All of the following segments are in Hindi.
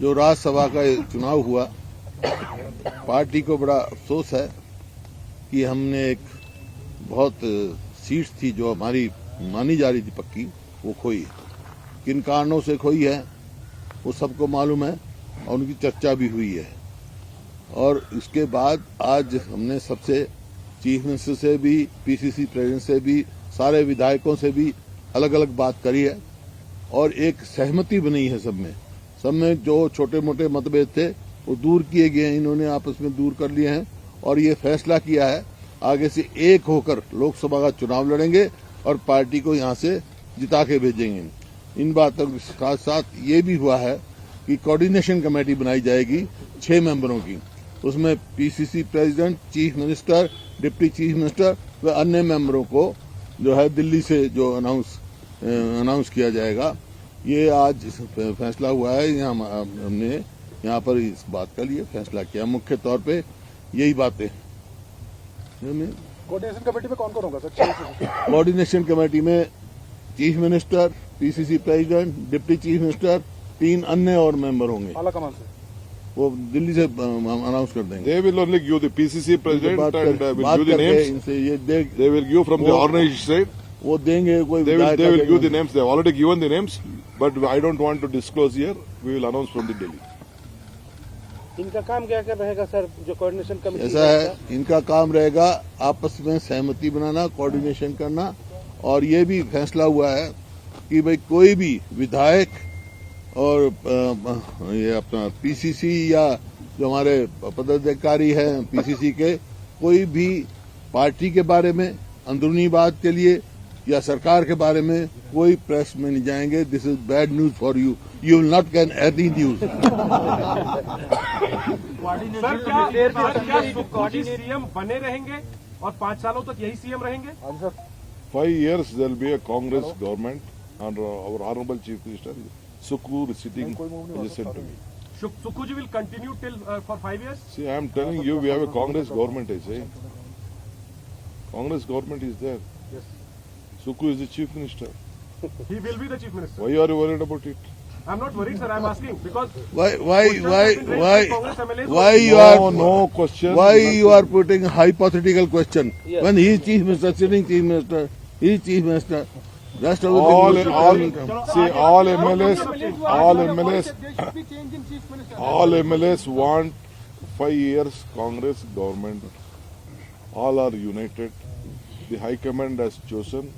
जो राज्यसभा का चुनाव हुआ, पार्टी को बड़ा अफसोस है कि हमने एक बहुत सीट थी जो हमारी मानी जा रही थी पक्की, वो खोई है। किन कारणों से खोई है वो सबको मालूम है और उनकी चर्चा भी हुई है। और इसके बाद आज हमने सबसे चीफ मिनिस्टर से भी, पीसीसी प्रेसिडेंट से भी, सारे विधायकों से भी अलग अलग बात करी है और एक सहमति बनी है सब में जो छोटे मोटे मतभेद थे वो दूर किए गए हैं, इन्होंने आपस में दूर कर लिए हैं और ये फैसला किया है आगे से एक होकर लोकसभा का चुनाव लड़ेंगे और पार्टी को यहां से जिता के भेजेंगे। इन बातों के साथ साथ ये भी हुआ है कि कोऑर्डिनेशन कमेटी बनाई जाएगी 6 मेंबरों की, उसमें PCC president, chief minister, deputy chief minister व अन्य मेंबरों को जो है दिल्ली से जो अनाउंस किया जाएगा। ये आज फैसला हुआ है, हमने यहाँ पर इस बात का लिए फैसला किया। मुख्य तौर पे यही बातें। कोऑर्डिनेशन कमेटी में कौन कौन होगा सर? कोऑर्डिनेशन कमेटी में chief minister, PCC president, deputy chief minister, 3 अन्य और मेंबर होंगे। आला कमान से वो दिल्ली से अनाउंस कर देंगे। They will only give the PCC president and will give the names. इनसे ये They will give from the organization side. वो देंगे कोई They will give the names. They have already given the names, but I don't want to disclose here. We will announce from the Delhi. इनका काम क्या क्या रहेगा सर, जो कोऑर्डिनेशन कमेटी? ऐसा है, इनका काम रहेगा आपस में सहमति बनाना, कोऑर्डिनेशन करना और ये भी फैसला हुआ है कि भाई कोई भी विधायक और ये अपना पीसीसी या जो हमारे पदाधिकारी हैं पीसीसी के, कोई भी पार्टी के बारे में अंदरूनी बात के लिए या सरकार के बारे में कोई प्रेस में नहीं जाएंगे। This is bad news for you, you will not get any news. CM बने रहेंगे और 5 सालों तक यही सीएम रहेंगे? 5 years there will be a Congress government under our honorable Chief Minister Sukhu sitting adjacent to me. Sukhuji will continue till for 5 years? See, I am telling you, we have a Congress government. I say, Congress government is there. Yes. Sukhu is the Chief Minister. He will be the Chief Minister. Why are you worried about it? I'm not worried, sir. I'm asking because why you are putting hypothetical question? Yes. When he is chief minister, sitting chief minister, he is chief minister. Rest of All the MLAs want 5 years Congress government. All are united. The High Command has chosen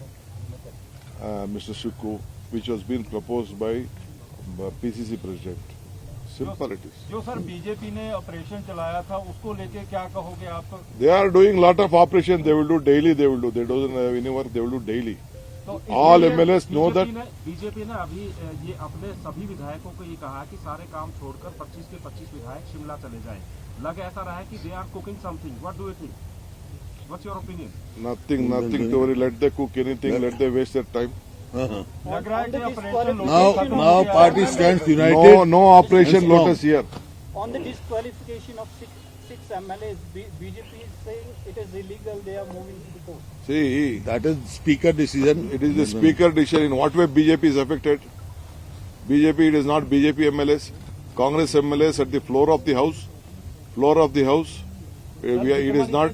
Mr. Sukhu, which has been proposed by PCC President. Simple it is. जो सर बीजेपी ने ऑपरेशन चलाया था उसको लेके क्या कहोगे आप? They are doing lot of operation. They will do daily. They don't have any work. They will do daily. तो All MLAs know that. BJP ने अभी ये अपने सभी विधायकों को ये कहा कि सारे काम छोड़कर 25 के 25 विधायक शिमला चले जाएं। लग ऐसा रहा है कि they are cooking something. What do you think? What's your opinion? Nothing to worry. Let them cook anything. Let them waste their time. लग रहा है कि operation now party stands united. No operation lotus here. On the disqualification of six MLAs, BJP is saying it is illegal. They are moving to the court. See, That is speaker decision. it is the speaker decision. In what way BJP is affected? BJP, it is not BJP MLAs. Congress MLAs at the floor of the house. It is not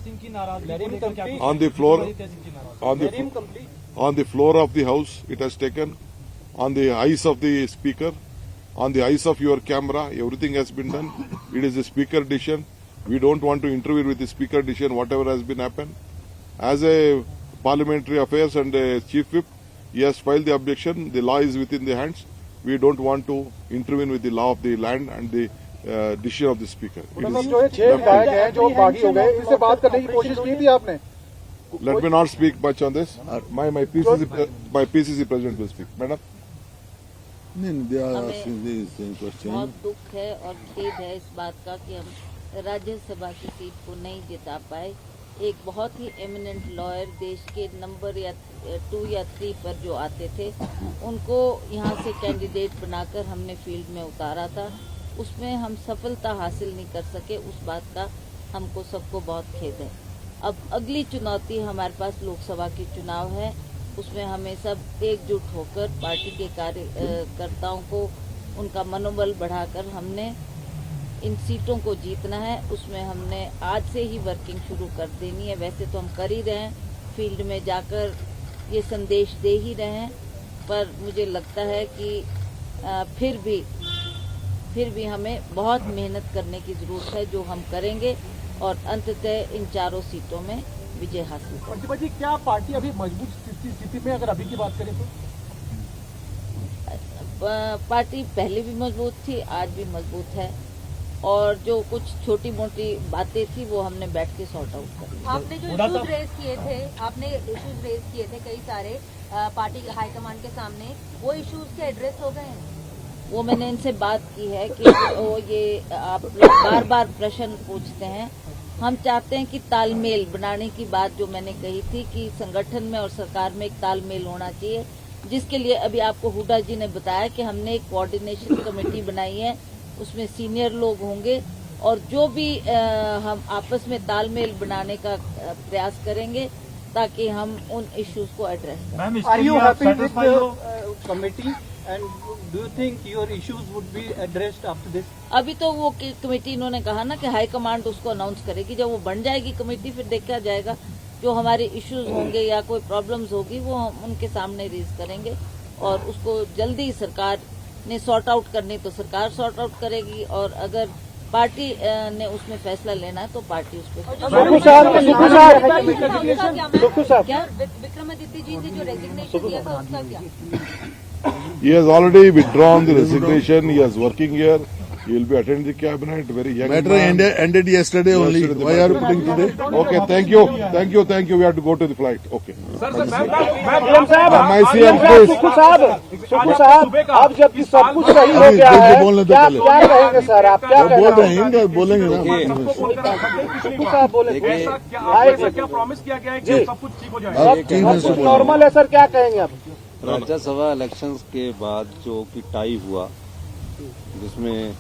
on the floor. On the floor of the house, it has taken. On the eyes of the speaker, on the eyes of your camera, everything has been done. It is the speaker decision. We don't want to interfere with the speaker decision, whatever has been happened. As a parliamentary affairs and a chief whip, he has filed the objection. The law is within the hands. We don't want to intervene with the law of the land and the decision of the speaper. जो 6 विधायक हैं जो बागी हो गए, इनसे बात करने की कोशिश की थी आपने? Let me not speak much on this. My PCC president will speak. Madam. बहुत दुख है और खेद है इस बात का कि हम राज्यसभा की सीट को नहीं जिता पाए। एक बहुत ही एमिनेंट लॉयर देश के नंबर 2 या 3 पर जो आते थे उनको यहाँ से कैंडिडेट बनाकर हमने फील्ड में उतारा था, उसमें हम सफलता हासिल नहीं कर सके। उस बात का हमको सबको बहुत खेद है। अब अगली चुनौती हमारे पास लोकसभा की चुनाव है, उसमें हमें सब एकजुट होकर पार्टी के कार्यकर्ताओं को उनका मनोबल बढ़ाकर हमने इन सीटों को जीतना है। उसमें हमने आज से ही वर्किंग शुरू कर देनी है। वैसे तो हम कर ही रहे हैं, फील्ड में जाकर ये संदेश दे ही रहे हैं, पर मुझे लगता है कि फिर भी हमें बहुत मेहनत करने की जरूरत है, जो हम करेंगे और अंततः इन चारों सीटों में विजय हासिल करेंगे। प्रतिभा जी, क्या पार्टी अभी मजबूत स्थिति में, अगर अभी की बात करें तो? पार्टी पहले भी मजबूत थी, आज भी मजबूत है, और जो कुछ छोटी मोटी बातें थी वो हमने बैठ के सॉर्ट आउट कर ली। आपने जो इश्यूज रेज किए थे कई सारे पार्टी हाईकमांड के सामने, वो इश्यूज के एड्रेस हो गए हैं? वो मैंने इनसे बात की है कि वो ये आप बार बार प्रश्न पूछते हैं। हम चाहते हैं कि तालमेल बनाने की बात जो मैंने कही थी कि संगठन में और सरकार में एक तालमेल होना चाहिए, जिसके लिए अभी आपको हुड्डा जी ने बताया कि हमने एक कोऑर्डिनेशन कमेटी बनाई है, उसमें सीनियर लोग होंगे और जो भी हम आपस में तालमेल बनाने का प्रयास करेंगे ताकि हम उन इश्यूज को एड्रेस करें। Are you happy with the committee and do you think your issues would be addressed after this? अभी तो वो कमेटी इन्होंने कहा ना कि हाई कमांड उसको अनाउंस करेगी। जब वो बन जाएगी कमेटी फिर देखा जाएगा, जो हमारे इश्यूज होंगे या कोई प्रॉब्लम्स होगी वो हम उनके सामने रेज करेंगे और उसको जल्दी सरकार ने सॉर्ट आउट करनी तो सरकार सॉर्ट आउट करेगी, और अगर पार्टी ने उसमें फैसला लेना है तो पार्टी उस पर क्या। विक्रमादित्य जी ने जो रेजिग्नेशन दिया था उसका क्या? He has already withdrawn the resignation. He is working here. He will be attending the cabinet. Very young Matter man. ended yesterday only. Why are you putting today? Okay, thank you. We have to go to the flight. Okay. सुखू साहब, अब जबकि सब कुछ सही हो गया है, बोलने दो क्या पहले। क्या कहेंगे सर? आप क्या बोल रहे हैं, बोलेंगे ना। सुखू साहब बोले क्या प्रॉमिस किया गया है कि सब कुछ ठीक हो जाएगा? सब कुछ नॉर्मल है सर, क्या कहेंगे आप? राज्यसभा इलेक्शंस के बाद जो कि टाई हुआ, जिसमें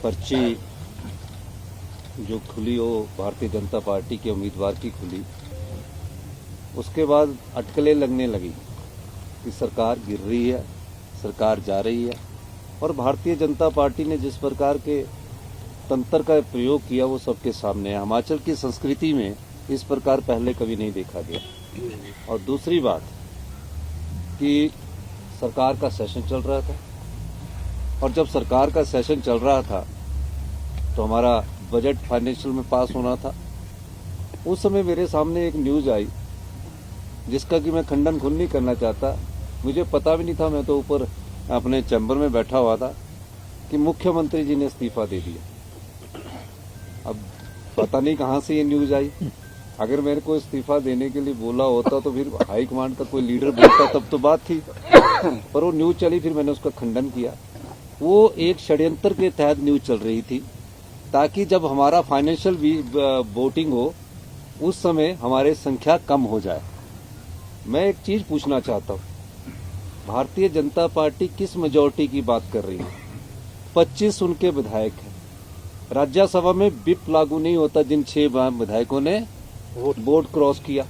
पर्ची जो खुली वो भारतीय जनता पार्टी के उम्मीदवार की खुली, उसके बाद अटकलें लगने लगी कि सरकार गिर रही है, सरकार जा रही है, और भारतीय जनता पार्टी ने जिस प्रकार के तंत्र का प्रयोग किया वो सबके सामने है। हिमाचल की संस्कृति में इस प्रकार पहले कभी नहीं देखा गया। और दूसरी बात कि सरकार का सेशन चल रहा था, और जब सरकार का सेशन चल रहा था तो हमारा बजट फाइनेंशियल में पास होना था। उस समय मेरे सामने एक न्यूज आई जिसका कि मैं खंडन खुद नहीं करना चाहता, मुझे पता भी नहीं था, मैं तो ऊपर अपने चैम्बर में बैठा हुआ था, कि मुख्यमंत्री जी ने इस्तीफा दे दिया। अब पता नहीं कहां से ये न्यूज आई। अगर मेरे को इस्तीफा देने के लिए बोला होता तो फिर हाई कमांड का कोई लीडर बोलता तब तो बात थी, पर वो न्यूज चली, फिर मैंने उसका खंडन किया। वो एक षड्यंत्र के तहत न्यूज चल रही थी ताकि जब हमारा फाइनेंशियल वोटिंग हो उस समय हमारे संख्या कम हो जाए। मैं एक चीज पूछना चाहता हूँ, भारतीय जनता पार्टी किस मेजोरिटी की बात कर रही है? 25 उनके विधायक हैं। राज्यसभा में विप लागू नहीं होता जिन 6 विधायकों ने वोट क्रॉस किया।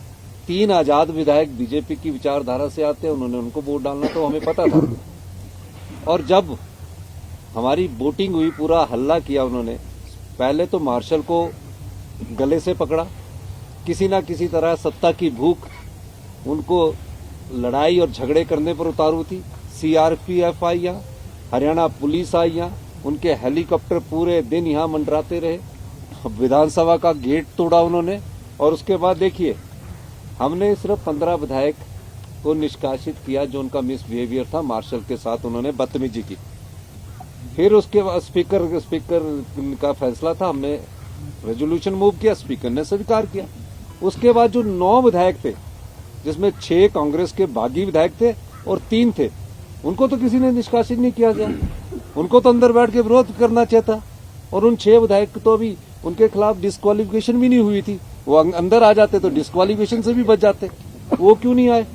3 आजाद विधायक बीजेपी की विचारधारा से आते हैं, उन्होंने उनको वोट डालना तो हमें पता था। और जब हमारी वोटिंग हुई, पूरा हल्ला किया उन्होंने। पहले तो मार्शल को गले से पकड़ा, किसी ना किसी तरह सत्ता की भूख उनको लड़ाई और झगड़े करने पर उतारू थी। सीआरपीएफ आई यहाँ, हरियाणा पुलिस आई यहाँ, उनके हेलीकॉप्टर पूरे दिन यहाँ मंडराते रहे। विधानसभा का गेट तोड़ा उन्होंने, और उसके बाद देखिए हमने सिर्फ 15 विधायक को निष्कासित किया जो उनका मिसबिहेवियर था, मार्शल के साथ उन्होंने बदतमीजी की। फिर उसके बाद स्पीकर का फैसला था, हमने रेजोल्यूशन मूव किया, स्पीकर ने स्वीकार किया। उसके बाद जो 9 विधायक थे, जिसमें 6 कांग्रेस के बागी विधायक थे और 3 थे, उनको तो किसी ने निष्कासित नहीं किया गया। उनको तो अंदर बैठ के विरोध करना चाहिए था, और उन 6 विधायक तो अभी उनके खिलाफ डिस्क्वालिफिकेशन भी नहीं हुई थी। वो अंदर आ जाते तो डिस्क्वालिफिकेशन से भी बच जाते, वो क्यों नहीं आए?